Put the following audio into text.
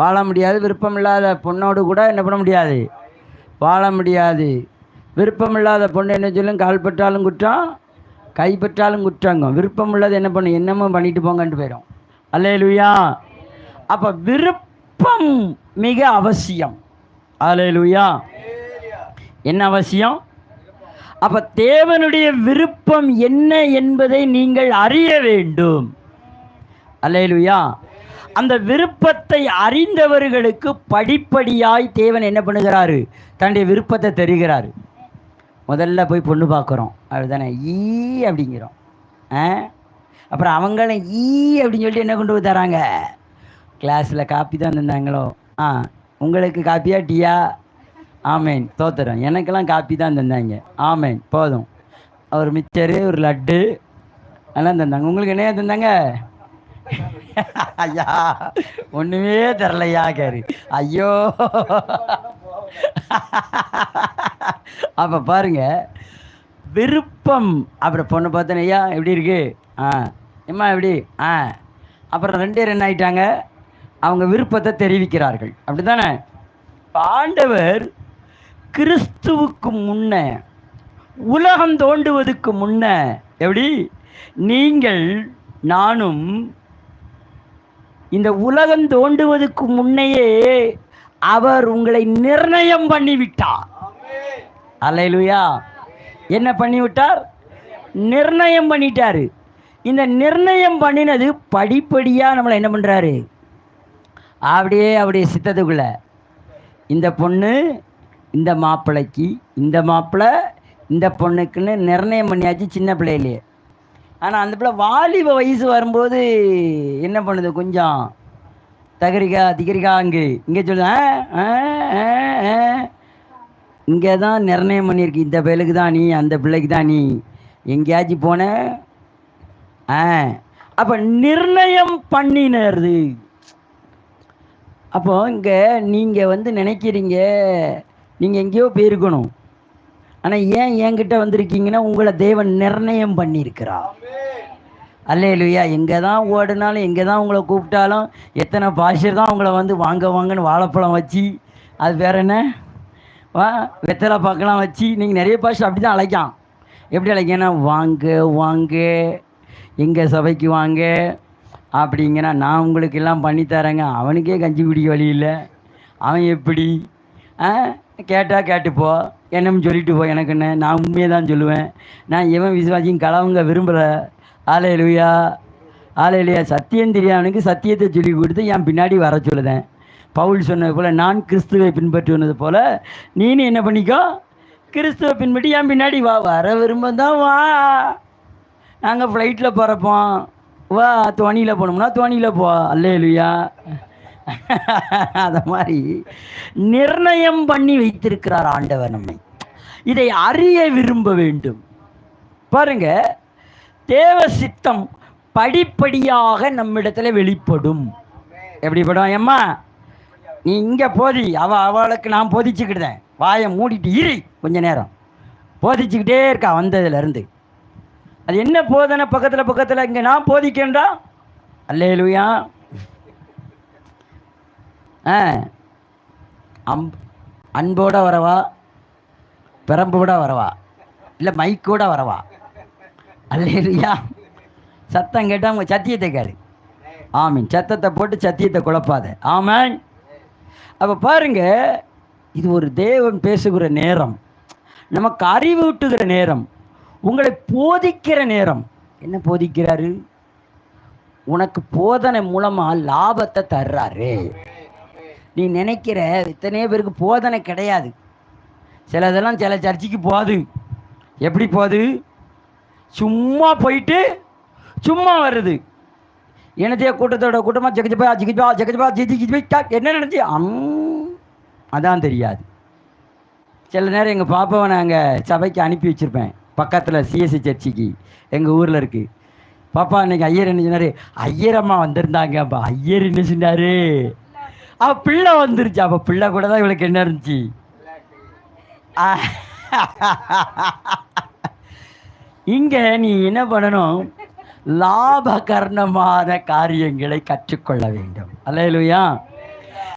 வாழ முடியாது. விருப்பமில்லாத பொண்ணோடு கூட என்ன பண்ண முடியாது, வாழ முடியாது. விருப்பமில்லாத பொண்ணு என்ன சொல்லும், கால்பட்டாலும் குற்றம் கைப்பற்றாலும் குற்றங்க. விருப்பம் உள்ளது என்ன பண்ணும், என்னமோ பண்ணிட்டு போங்கன்ட்டு போயிடும். அல்லேலூயா. அப்போ விருப்பம் மிக அவசியம். அல்லேலூயா. என்ன அவசியம்? அப்போ தேவனுடைய விருப்பம் என்ன என்பதை நீங்கள் அறிய வேண்டும். அல்லேலூயா. அந்த விருப்பத்தை அறிந்தவர்களுக்கு படிப்படியாய் தேவன் என்ன பண்ணுகிறாரு, தன்னுடைய விருப்பத்தை தெரிகிறாரு. முதல்ல போய் பொண்ணு பார்க்குறோம், அப்படிதானே, ஈ அப்படிங்கிறோம். அப்புறம் அவங்களும் ஈ அப்படின்னு சொல்லிட்டு என்ன கொண்டு போய் தராங்க, கிளாஸில் காப்பி தான் தந்தாங்களோ, உங்களுக்கு காப்பியா டீயா, ஆமேன் தோத்துறோம், எனக்கெல்லாம் காப்பி தான் தந்தாங்க, ஆமேன் போதும். ஒரு மிச்சரு ஒரு லட்டு எல்லாம் தந்தாங்க. உங்களுக்கு என்ன தந்தாங்க? ஐயா ஒன்றுமே தரலையா கேரு, ஐயோ. அப்போ பாருங்க விருப்பம். அப்புறம் பொண்ணு பார்த்தேன், ஐயா எப்படி இருக்கு, எம்மா எப்படி, அப்புறம் ரெண்டே ரெண்டு ஆயிட்டாங்க, அவங்க விருப்பத்தை தெரிவிக்கிறார்கள். அப்படி தானே? ஆண்டவர் கிறிஸ்துவுக்கு முன்ன, உலகம் தோண்டுவதற்கு முன்ன, எப்படி நீங்கள் நானும் இந்த உலகம் தோண்டுவதற்கு முன்னையே அவர் உங்களை நிர்ணயம் பண்ணிவிட்டார். அல்லேலூயா. என்ன பண்ணிவிட்டார்? நிர்ணயம் பண்ணிட்டாரு. இந்த நிர்ணயம் பண்ணினது படிப்படியாக நம்மளை என்ன பண்ணுறாரு, அப்படியே சித்தத்துக்குள்ள இந்த பொண்ணு இந்த மாப்பிள்ளைக்கு, இந்த மாப்பிள்ளை இந்த பொண்ணுக்குன்னு நிர்ணயம் பண்ணியாச்சு சின்ன பிள்ளையிலேயே. ஆனால் அந்த பிள்ளை வாலிப வயசு வரும்போது என்ன பண்ணுது, கொஞ்சம் தகரிகா திகரிகா இங்கே சொல்ல, இங்கே தான் நிர்ணயம் பண்ணியிருக்கு, இந்த பிள்ளைக்கு தான் நீ, அந்த பிள்ளைக்கு தான் நீ, எங்கேயாச்சும் போன. அப்போ நிர்ணயம் பண்ணினது. அப்போ இங்கே நீங்கள் நினைக்கிறீங்க நீங்கள் எங்கேயோ போயிருக்கணும், ஆனால் ஏன் என்கிட்ட வந்திருக்கீங்கன்னா உங்களை தேவன் நிர்ணயம் பண்ணியிருக்கிறார். அல்லேலூயா. எங்கே தான் ஓடினாலும், எங்கே தான் உங்களை கூப்பிட்டாலும், எத்தனை பாஷர் தான் உங்களை வாங்க வாங்கன்னு வாழைப்பழம் வச்சு, அது வேற என்ன வெத்தலை பார்க்கலாம் வச்சு, நீங்கள் நிறைய பாஷை அப்படி தான் அழைக்கான். எப்படி அழைக்கன்னா, வாங்க வாங்க எங்கள் சபைக்கு வாங்க அப்படிங்கன்னா, நான் உங்களுக்கு எல்லாம் பண்ணித்தரேங்க. அவனுக்கே கஞ்சி குடிக்க வழி இல்லை, அவன் எப்படி கேட்டால் கேட்டுப்போ, என்னன்னு சொல்லிட்டு போ, எனக்கு என்ன, நான் உண்மையை தான் சொல்லுவேன், நான் இவன் விசுவாசியும் கலவங்க விரும்பலை. ஆலையிலுயா ஆலையிலையா. சத்தியம் தெரியாதவனுக்கு சத்தியத்தை சொல்லி கொடுத்து என் பின்னாடி வர சொல்லுதேன். பவுல் சொன்னது போல், நான் கிறிஸ்துவை பின்பற்றுவது போல் நீனு என்ன பண்ணிக்கோ, கிறிஸ்துவை பின்பற்றி என் பின்னாடி வா. வர விரும்பதான் வா. நாங்கள் ஃப்ளைட்டில் போகிறப்போம், வா. தோணியில் போனோம்னா தோணியில் போ. அல்லேலூயா. அத மாதிரி நிர்ணயம் பண்ணி வைத்திருக்கிறார் ஆண்டவர் நம்மை. இதை அறிய விரும்ப வேண்டும். பாருங்க, தேவ சித்தம் படிப்படியாக நம்மிடத்துல வெளிப்படும். எப்படி படும்? ஏம்மா நீ இங்கே போதி, அவளுக்கு நான் போதிச்சுக்கிட்டேன், வாயை மூடிட்டு இரு கொஞ்ச நேரம், போதிச்சுக்கிட்டே இருக்கா வந்ததுலேருந்து. அது என்ன போதனை? பக்கத்தில் இங்கே நான் போதிக்கேன்டா. அல்லேலூயா. அன்போட வரவா, பெரம்போட வரவா, இல்லை மைக்கோட வரவா? அல்லேலூயா. சத்தம் கேட்டால் அவங்க சத்தியத்தை கேளு. ஆமீன். சத்தத்தை போட்டு சத்தியத்தை குழப்பாத. ஆமீன். அப்போ பாருங்க, இது ஒரு தேவன் பேசுகிற நேரம், நமக்கு அறிவூட்டுகிற நேரம், உங்களை போதிக்கிற நேரம். என்ன போதிக்கிறாரு? உனக்கு போதனை மூலமாக லாபத்தை தர்றாரு. நீ நினைக்கிற இத்தனையோ பேருக்கு போதனை கிடையாது. சிலதெல்லாம் சில சர்ச்சைக்கு போகுது. எப்படி போகுது? சும்மா போயிட்டு சும்மா வருது. என்னத்தைய கூட்டத்தோட கூட்டமாக ஜெகஜபா என்ன நினச்சி அதான் தெரியாது. சில நேரம் எங்கள் பாப்பாவை நாங்கள் சபைக்கு அனுப்பி வச்சுருப்பேன், பக்கத்தில் சிஎஸ்சி சர்ச்சுக்கு எங்கள் ஊரில் இருக்குது. பாப்பா இன்னைக்கு ஐயர் என்ன சொன்னார்? ஐயரம்மா வந்திருந்தாங்க. அப்போ ஐயர் என்ன சொன்னார்? அவள் பிள்ளை வந்துருச்சு. அப்போ பிள்ளை கூட தான் இவளுக்கு என்ன இருந்துச்சு? இங்கே நீ என்ன பண்ணணும்? லாபகரணமான காரியங்களை கற்றுக்கொள்ள வேண்டும். அல்லேலூயா.